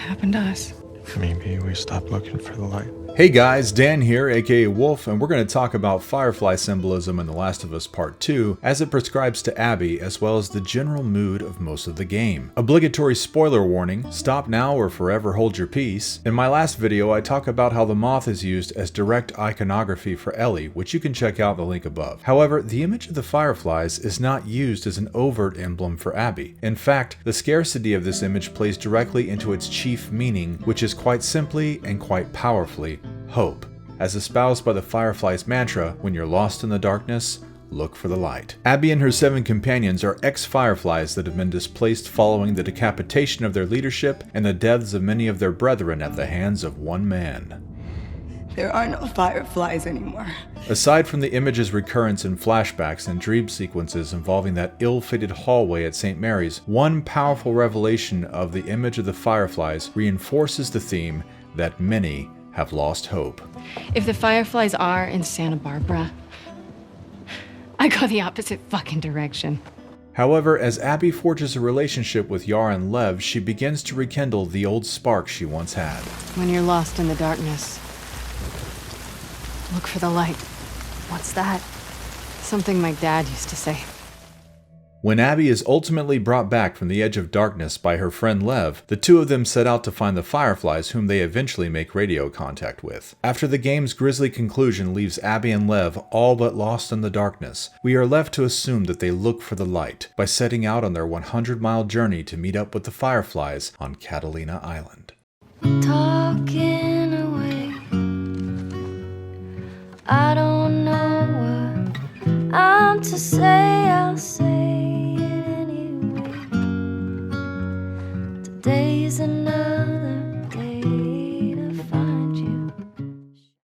happened to us. Maybe we stopped looking for the light. Hey guys, Dan here, aka Wolf, and we're going to talk about Firefly Symbolism in The Last of Us Part 2 as it prescribes to Abby, as well as the general mood of most of the game. Obligatory spoiler warning, stop now or forever hold your peace. In my last video, I talk about how the moth is used as direct iconography for Ellie, which you can check out in the link above. However, the image of the fireflies is not used as an overt emblem for Abby. In fact, the scarcity of this image plays directly into its chief meaning, which is quite simply and quite powerfully hope, as espoused by the Firefly's mantra, when you're lost in the darkness, look for the light. Abby and her 7 companions are ex-Fireflies that have been displaced following the decapitation of their leadership and the deaths of many of their brethren at the hands of one man. There are no Fireflies anymore. Aside from the image's recurrence in flashbacks and dream sequences involving that ill-fated hallway at St. Mary's, one powerful revelation of the image of the Fireflies reinforces the theme that many have lost hope. If the Fireflies are in Santa Barbara, I go the opposite fucking direction. However, as Abby forges a relationship with Yara and Lev, she begins to rekindle the old spark she once had. When you're lost in the darkness, look for the light. What's that? Something my dad used to say. When Abby is ultimately brought back from the edge of darkness by her friend Lev, the two of them set out to find the Fireflies, whom they eventually make radio contact with. After the game's grisly conclusion leaves Abby and Lev all but lost in the darkness, we are left to assume that they look for the light by setting out on their 100-mile journey to meet up with the Fireflies on Catalina Island. Talking away, I don't know what I'm to say, I'll say it anyway. Today's another